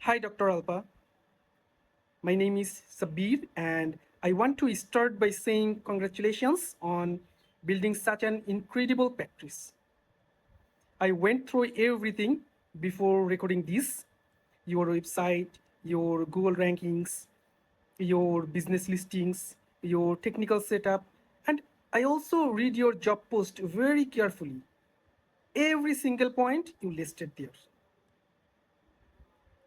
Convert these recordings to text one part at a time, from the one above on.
Hi, Dr. Alpa. My name is Sabir, and I want to start by saying congratulations on building such an incredible practice. I went through everything before recording this: your website, your Google rankings, your business listings, your technical setup, and I also read your job post very carefully. Every single point you listed there.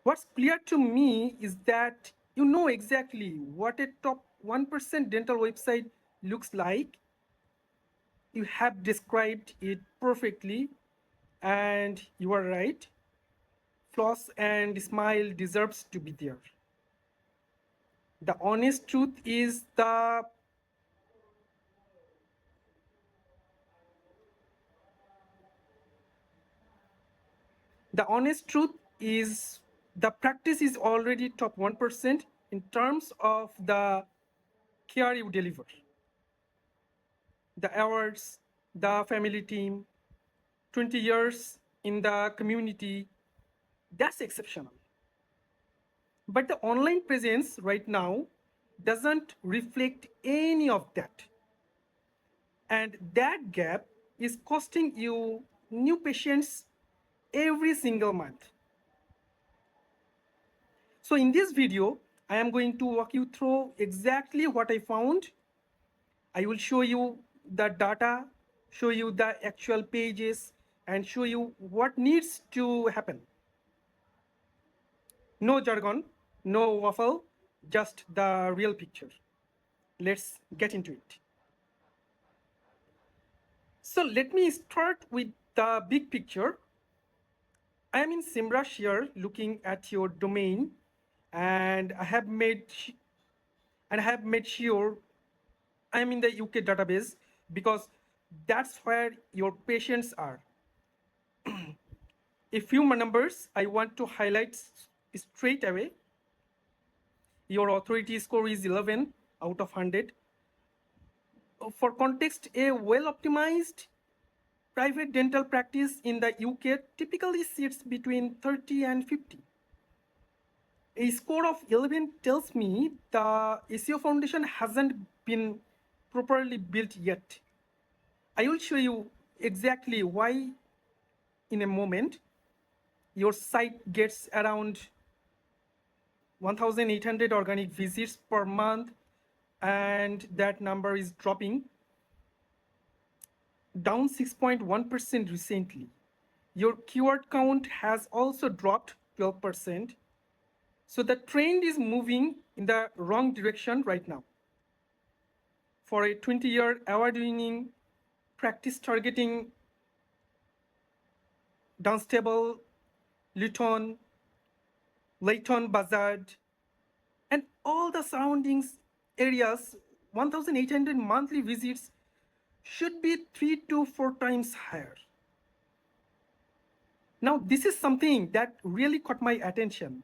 What's clear to me is that you know exactly what a top 1% dental website looks like. You have described it perfectly, and you are right. Floss and Smile deserves to be there. The honest truth is the honest truth is the practice is already top 1% in terms of the care you deliver. The awards, the family team, 20 years in the community, that's exceptional. But the online presence right now doesn't reflect any of that. And that gap is costing you new patients every single month. So in this video, I am going to walk you through exactly what I found. I will show you the data, show you the actual pages, and show you what needs to happen. No jargon, no waffle, just the real picture. Let's get into it. So let me start with the big picture. I am in SEMrush here looking at your domain, and I have made sure I am in the UK database because that's where your patients are. A few numbers I want to highlight straight away. Your authority score is 11 out of 100. For context, a well-optimized private dental practice in the UK typically sits between 30 and 50. A score of 11 tells me the SEO foundation hasn't been properly built yet. I will show you exactly why in a moment. Your site gets around 1,800 organic visits per month, and that number is dropping down 6.1% recently. Your keyword count has also dropped 12%. So the trend is moving in the wrong direction right now. For a 20-year award-winning practice targeting Dunstable, Luton, Leighton Buzzard, and all the surroundings areas, 1,800 monthly visits should be 3 to 4 times higher. Now, this is something that really caught my attention.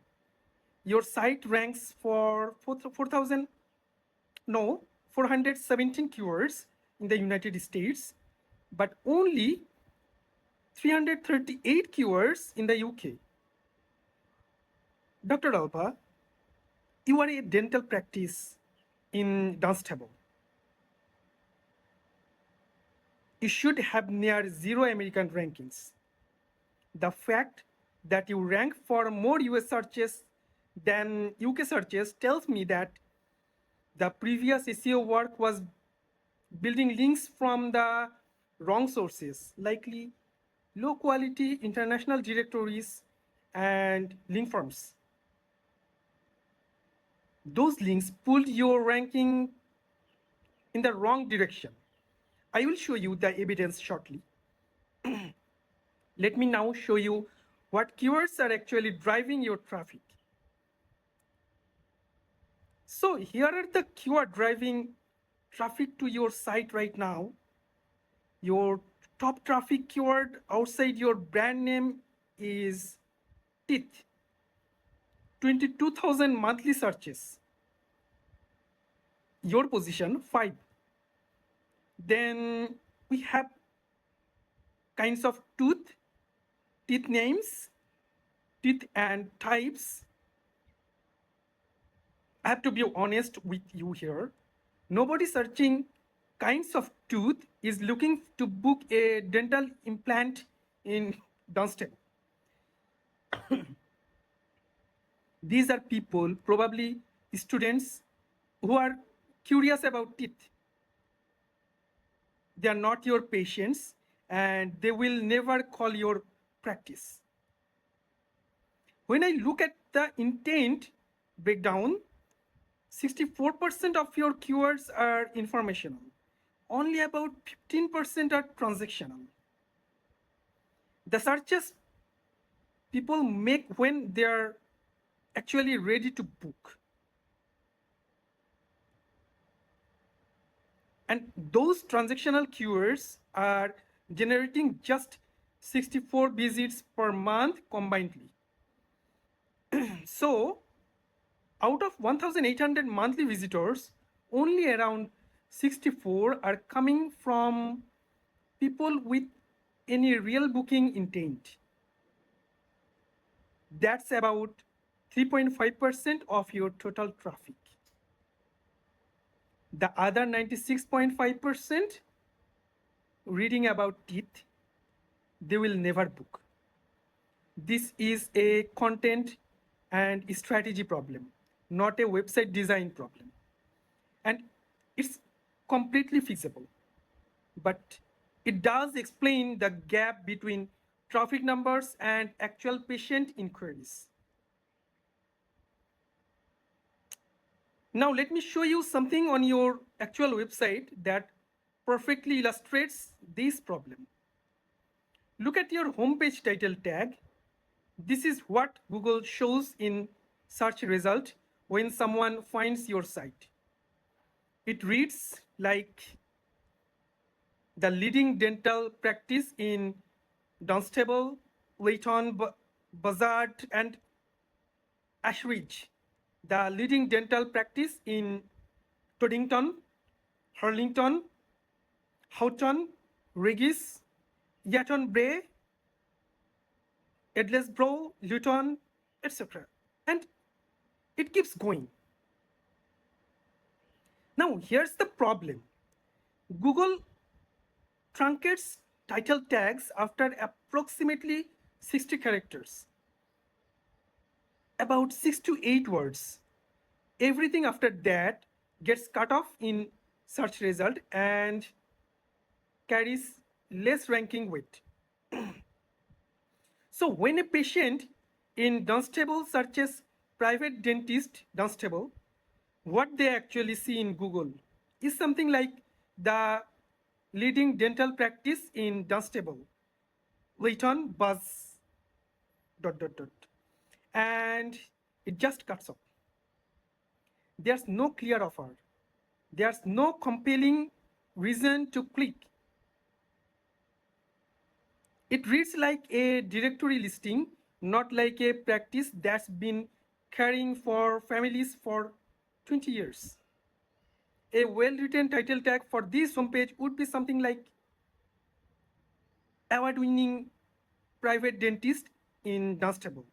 Your site ranks for 4,000, no, 417 keywords in the United States, but only 338 keywords in the UK. Dr. Alpa, you are a dental practice in Dunstable. You should have near zero American rankings. The fact that you rank for more US searches than UK searches tells me that the previous SEO work was building links from the wrong sources, likely low quality international directories and link farms. Those links pulled your ranking in the wrong direction. I will show you the evidence shortly. Let me now show you what keywords are actually driving your traffic. So here are the keyword driving traffic to your site right now. Your top traffic keyword outside your brand name is teeth, 22,000 monthly searches. Your position 5. Then we have kinds of teeth names, teeth and types, I have to be honest with you here. Nobody searching kinds of tooth is looking to book a dental implant in Dunstable. These are people, probably students, who are curious about teeth. They are not your patients and they will never call your practice. When I look at the intent breakdown, 64% of your keywords are informational. Only about 15% are transactional. The searches people make when they are actually ready to book. And those transactional keywords are generating just 64 visits per month combinedly. So, out of 1,800 monthly visitors, only around 64 are coming from people with any real booking intent. That's about 3.5% of your total traffic. The other 96.5% reading about teeth, they will never book. This is a content and strategy problem, not a website design problem. And it's completely feasible. But it does explain the gap between traffic numbers and actual patient inquiries. Now let me show you something on your actual website that perfectly illustrates this problem. Look at your homepage title tag. This is what Google shows in search result when someone finds your site. It reads like the leading dental practice in Dunstable, Leighton, Buzzard, and Ashridge, the leading dental practice in Toddington, Hurlington, Houghton, Regis, Yatton Bray, Edlesborough, Luton, etc. And it keeps going. Now, here's the problem. Google truncates title tags after approximately 60 characters, about 6 to 8 words. Everything after that gets cut off in search result and carries less ranking weight. So when a patient in Dunstable searches private dentist Dunstable, what they actually see in Google is something like the leading dental practice in Dunstable, Leighton, Buzz, dot, dot, dot. And it just cuts off. There's no clear offer. There's no compelling reason to click. It reads like a directory listing, not like a practice that's been caring for families for 20 years. A well-written title tag for this homepage would be something like award-winning private dentist in Dunstable.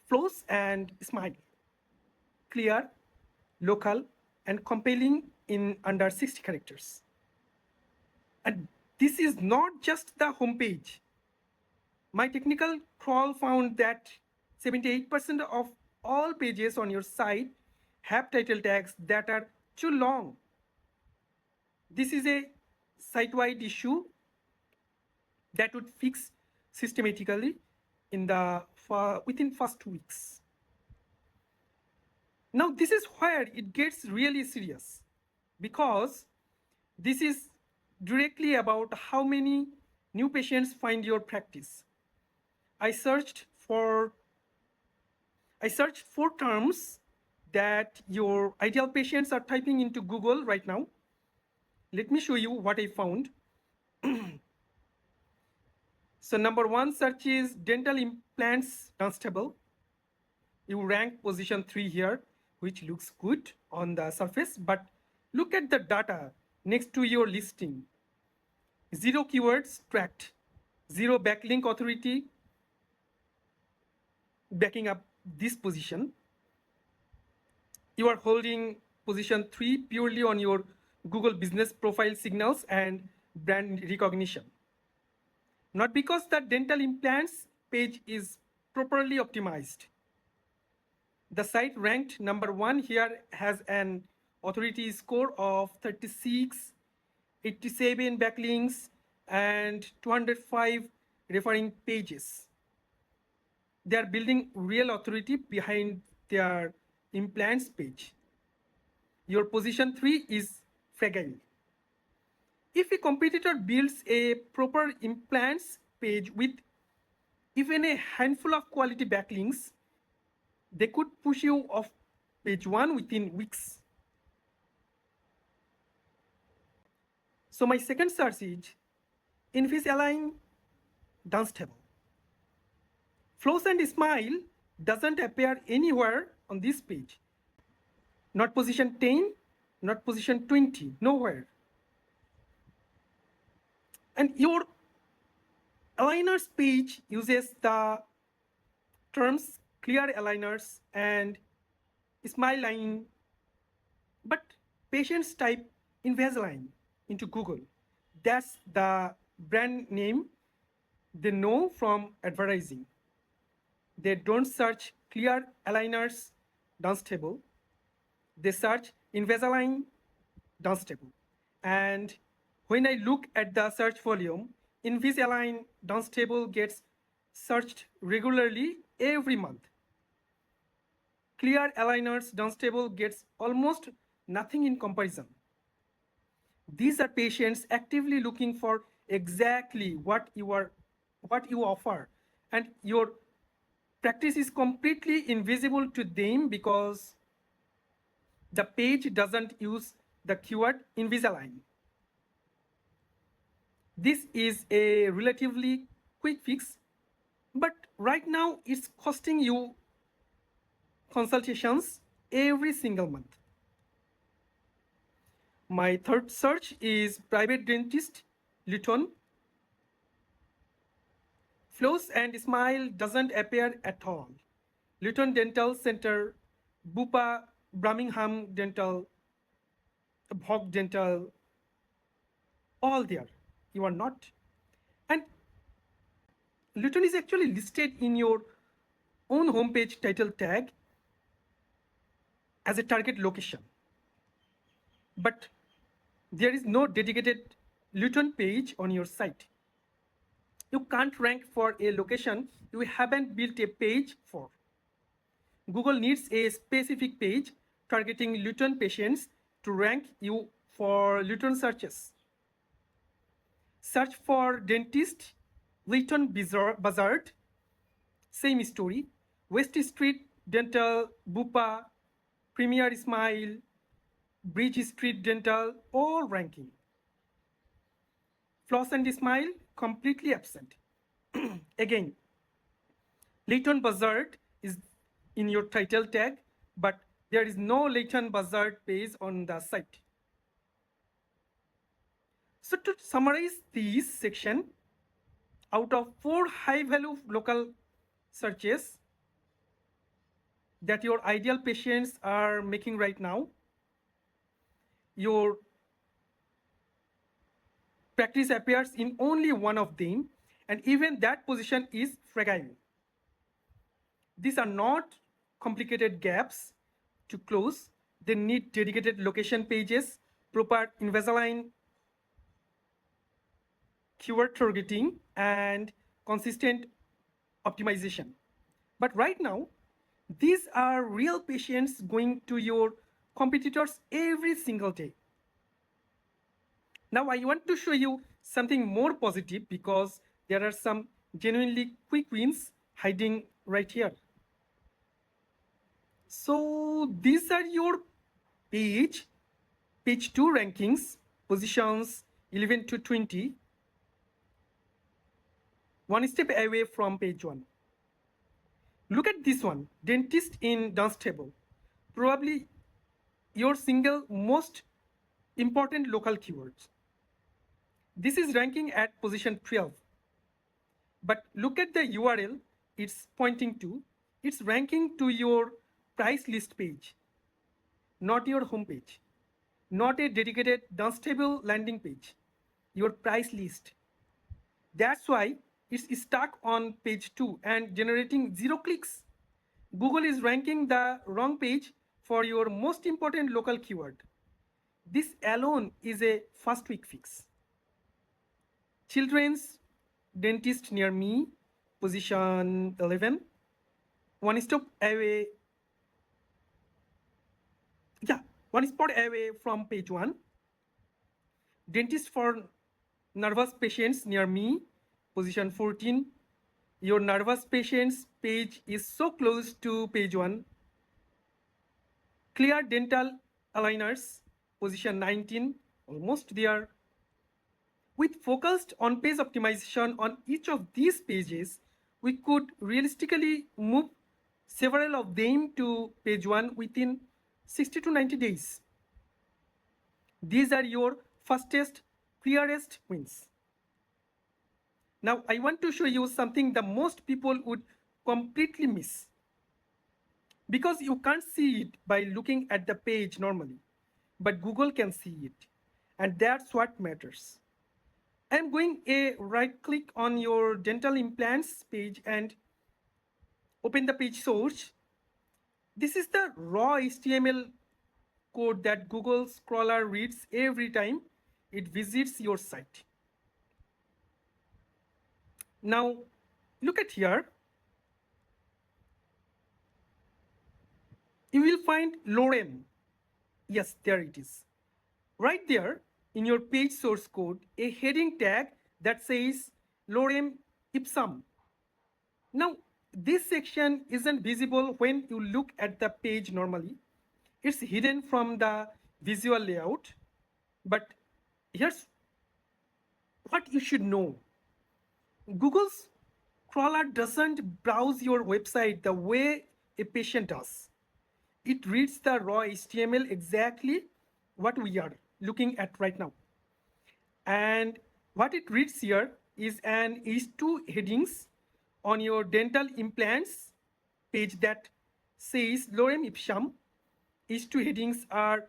Floss and smile. Clear, local, and compelling in under 60 characters. And this is not just the homepage. My technical crawl found that 78% of all pages on your site have title tags that are too long. This is a site-wide issue that would fix systematically within first 2 weeks. Now this is where it gets really serious, because this is directly about how many new patients find your practice. I searched for terms that your ideal patients are typing into Google right now. Let me show you what I found. So number one search is dental implants Dunstable. You rank position 3 here, which looks good on the surface, but look at the data next to your listing. 0 keywords tracked, 0 backlink authority backing up this position. You are holding position 3 purely on your Google business profile signals and brand recognition. Not because the dental implants page is properly optimized. The site ranked number 1 here has an authority score of 36, 87 backlinks, and 205 referring pages. They are building real authority behind their implants page. Your position 3 is fragile. If a competitor builds a proper implants page with even a handful of quality backlinks, they could push you off page 1 within weeks. So my second search is Invisalign dance table. Flossandsmile doesn't appear anywhere on this page. Not position 10, not position 20, nowhere. And your aligners page uses the terms clear aligners and smile line, but patients type Invisalign into Google. That's the brand name they know from advertising. They don't search clear aligners dance table. They search Invisalign dance table. And when I look at the search volume, Invisalign dance table gets searched regularly every month. Clear aligners dance table gets almost nothing in comparison. These are patients actively looking for exactly what you offer, and your practice is completely invisible to them because the page doesn't use the keyword Invisalign. This is a relatively quick fix, but right now it's costing you consultations every single month. My third search is private dentist Luton. Flows and Smile doesn't appear at all. Luton Dental Center, Bupa, Birmingham Dental, Vogue Dental, all there. You are not. And Luton is actually listed in your own homepage title tag as a target location. But there is no dedicated Luton page on your site. You can't rank for a location you haven't built a page for. Google needs a specific page targeting Luton patients to rank you for Luton searches. Search for dentist, Luton Buzzard, same story. West Street Dental, Bupa, Premier Smile, Bridge Street Dental, all ranking. Flossandsmile, completely absent. Again, Leighton Buzzard is in your title tag, but there is no Leighton Buzzard page on the site. So to summarize this section, out of 4 high-value local searches that your ideal patients are making right now, your practice appears in only one of them, and even that position is fragile. These are not complicated gaps to close. They need dedicated location pages, proper Invisalign keyword targeting, and consistent optimization. But right now, these are real patients going to your competitors every single day. Now I want to show you something more positive because there are some genuinely quick wins hiding right here. So these are your page 2 rankings, positions 11 to 20, one step away from page 1. Look at this one, dentist in dance table. Probably your single most important local keywords. This is ranking at position 12. But look at the URL it's pointing to. It's ranking to your price list page. not your homepage, not a dedicated dance table landing page, your price list. That's why it's stuck on page 2 and generating 0 clicks. Google is ranking the wrong page for your most important local keyword. This alone is a first week fix. Children's dentist near me, position 11, one stop away, yeah, one spot away from page 1. Dentist for nervous patients near me, position 14. Your nervous patients page is so close to page 1. Clear dental aligners, position 19, almost there. With focused on-page optimization on each of these pages, we could realistically move several of them to page 1 within 60 to 90 days. These are your fastest, clearest wins. Now, I want to show you something that most people would completely miss. Because you can't see it by looking at the page normally, but Google can see it. And that's what matters. I'm going a right click on your dental implants page and open the page source. This is the raw HTML code that Google crawler reads every time it visits your site. Now, look at here. You will find lorem. Yes, there it is. Right there in your page source code, a heading tag that says lorem ipsum. Now, this section isn't visible when you look at the page normally. It's hidden from the visual layout. But here's what you should know. Google's crawler doesn't browse your website the way a patient does. It reads the raw HTML exactly what we are looking at right now. And what it reads here is an H2 headings on your dental implants page that says lorem ipsum. H2 headings are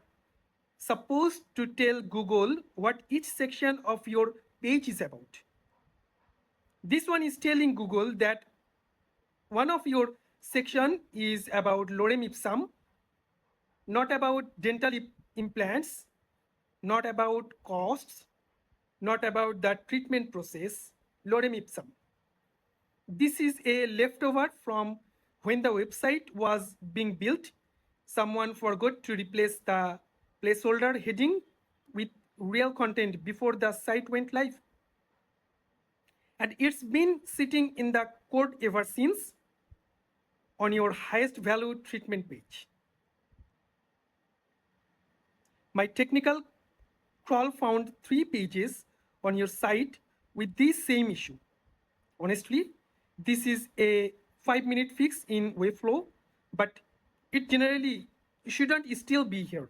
supposed to tell Google what each section of your page is about. This one is telling Google that one of your section is about lorem ipsum, not about dental implants, not about costs, not about the treatment process, lorem ipsum. This is a leftover from when the website was being built. Someone forgot to replace the placeholder heading with real content before the site went live. And it's been sitting in the code ever since on your highest value treatment page. My technical crawl found 3 pages on your site with this same issue. Honestly, this is a 5-minute fix in Webflow, but it generally shouldn't still be here.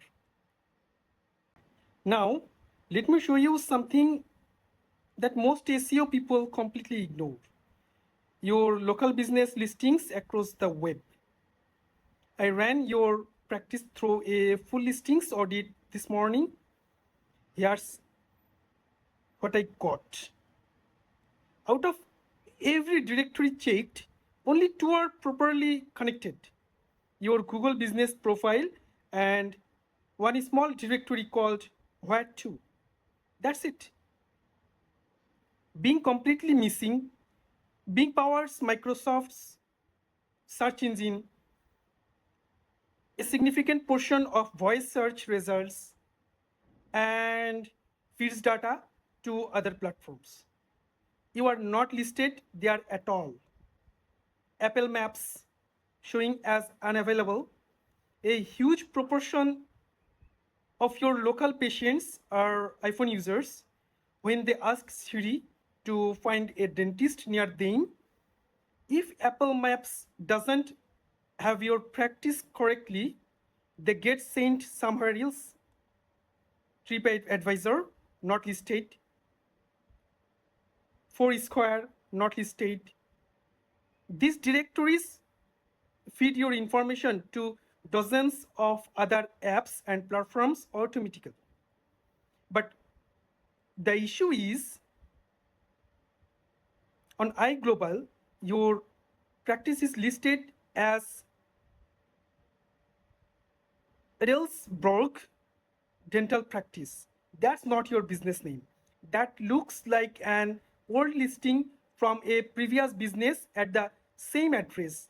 Now, let me show you something that most SEO people completely ignore. Your local business listings across the web. I ran your practice through a full listings audit this morning. Here's what I got. Out of every directory checked, only 2 are properly connected. Your Google business profile and one small directory called where to. That's it. Being completely missing, Bing powers Microsoft's search engine, a significant portion of voice search results, and feeds data to other platforms. You are not listed there at all. Apple Maps showing as unavailable. A huge proportion of your local patients are iPhone users. When they ask Siri to find a dentist near them, if Apple Maps doesn't have your practice correctly, they get sent somewhere else. TripAdvisor, not listed. Foursquare, not listed. These directories feed your information to dozens of other apps and platforms automatically. But the issue is on iGlobal, your practice is listed as Relsbrog dental practice. That's not your business name. That looks like an old listing from a previous business at the same address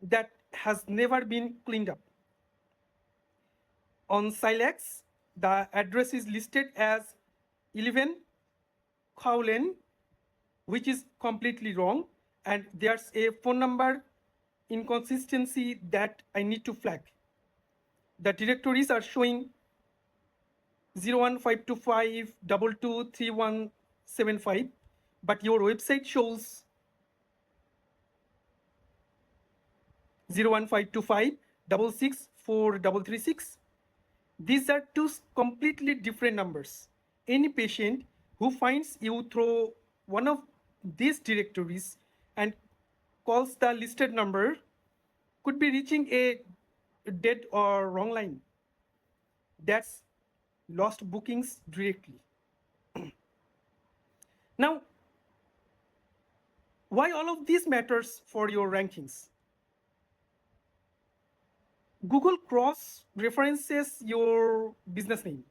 that has never been cleaned up. On Silex, the address is listed as 11 Khao which is completely wrong, and there's a phone number inconsistency that I need to flag. The directories are showing 01525223175, but your website shows 01525664336. These are two completely different numbers. Any patient who finds you through one of these directories and calls the listed number could be reaching a dead or wrong line. That's lost bookings directly. Now, why all of this matters for your rankings? Google cross references your business name,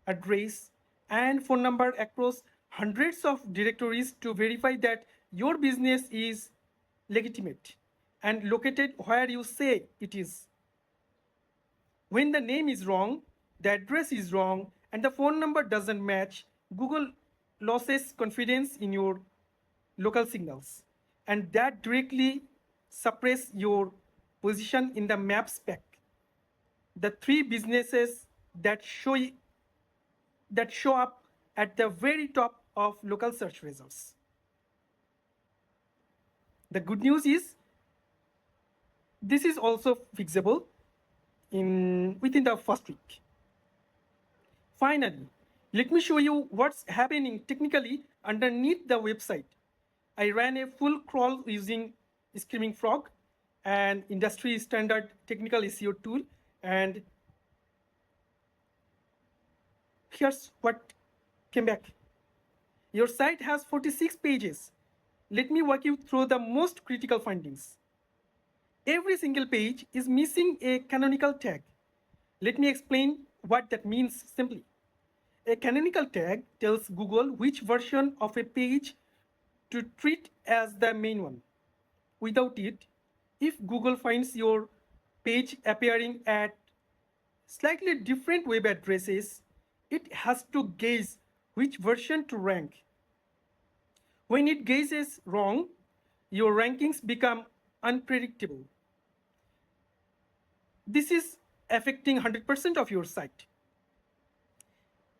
address, and phone number across hundreds of directories to verify that your business is legitimate and located where you say it is. When the name is wrong, the address is wrong, and the phone number doesn't match, Google loses confidence in your local signals, and that directly suppresses your position in the map spec. The three businesses that show up at the very top of local search results. The good news is this is also fixable within the first week. Finally, let me show you what's happening technically underneath the website. I ran a full crawl using Screaming Frog, an industry standard technical SEO tool, and here's what came back. Your site has 46 pages. Let me walk you through the most critical findings. Every single page is missing a canonical tag. Let me explain what that means simply. A canonical tag tells Google which version of a page to treat as the main one. Without it, if Google finds your page appearing at slightly different web addresses, it has to guess which version to rank. When it guesses wrong, your rankings become unpredictable. This is affecting 100% of your site.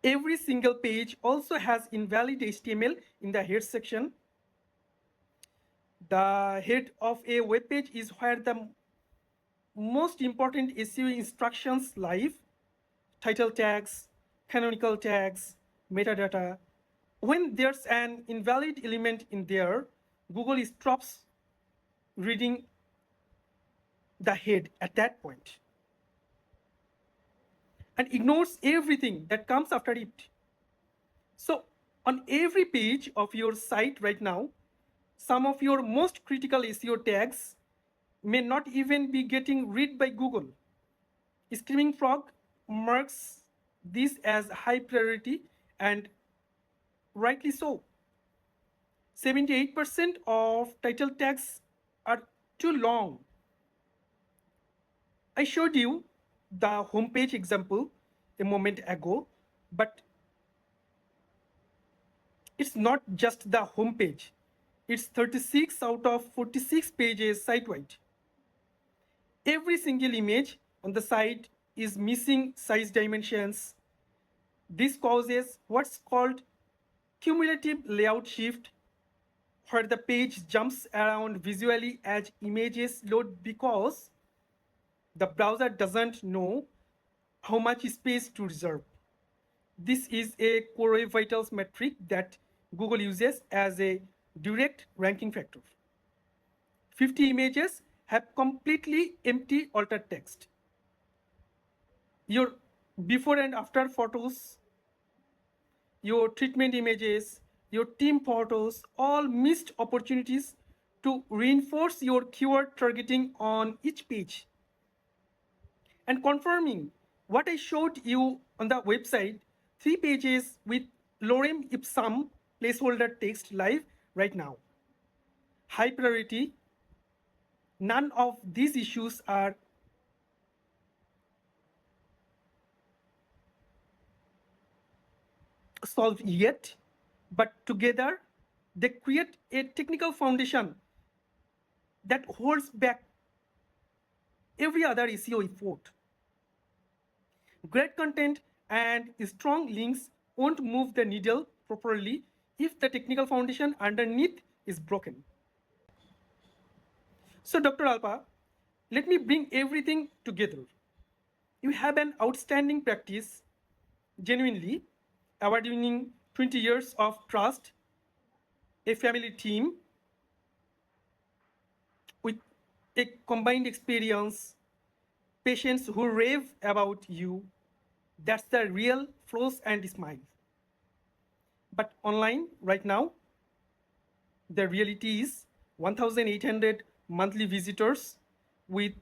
Every single page also has invalid HTML in the head section. The head of a web page is where the most important SEO instructions live: title tags, canonical tags, metadata. When there's an invalid element in there, Google stops reading the head at that point and ignores everything that comes after it. So on every page of your site right now, some of your most critical SEO tags may not even be getting read by Google. Screaming Frog marks this as high priority, and rightly so. 78% of title tags are too long. I showed you the homepage example a moment ago, but it's not just the homepage. It's 36 out of 46 pages site-wide. Every single image on the site is missing size dimensions. This causes what's called cumulative layout shift, where the page jumps around visually as images load because the browser doesn't know how much space to reserve. This is a core web vitals metric that Google uses as a direct ranking factor. 50 images have completely empty altered text. your before and after photos, your treatment images, your team photos, all missed opportunities to reinforce your keyword targeting on each page. And confirming what I showed you on the website, 3 pages with lorem ipsum placeholder text live right now. High priority, none of these issues are solved yet, but together they create a technical foundation that holds back every other SEO effort. Great content and strong links won't move the needle properly if the technical foundation underneath is broken. So, Dr. Alpa, let me bring everything together. You have an outstanding practice, genuinely award-winning 20 years of trust, a family team with a combined experience, patients who rave about you. That's the real Floss and Smile. But online right now, the reality is 1,800 monthly visitors with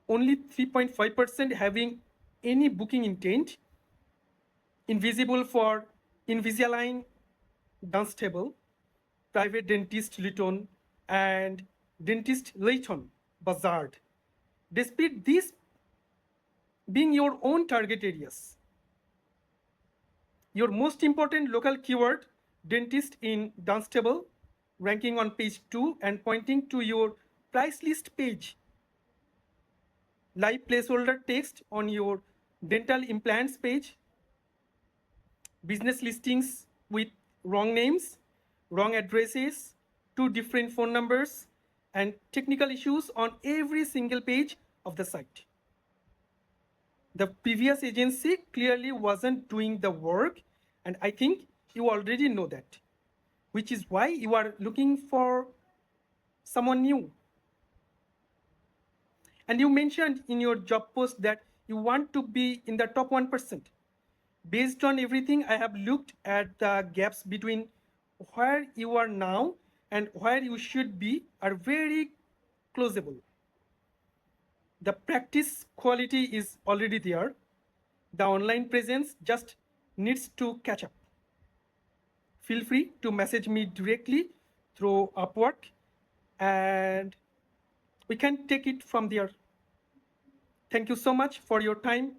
only 3.5% having any booking intent, invisible for Invisalign, Dunstable, private dentist Lytton, and dentist Layton, Buzzard. Despite these being your own target areas, your most important local keyword, dentist in Dunstable, ranking on page 2 and pointing to your price list page. Live placeholder text on your dental implants page. Business listings with wrong names, wrong addresses, 2 different phone numbers, and technical issues on every single page of the site. The previous agency clearly wasn't doing the work, and I think you already know that, which is why you are looking for someone new. And you mentioned in your job post that you want to be in the top 1%. Based on everything, I have looked at the gaps between where you are now and where you should be are very closable. The practice quality is already there. The online presence just needs to catch up. Feel free to message me directly through Upwork and we can take it from there. Thank you so much for your time.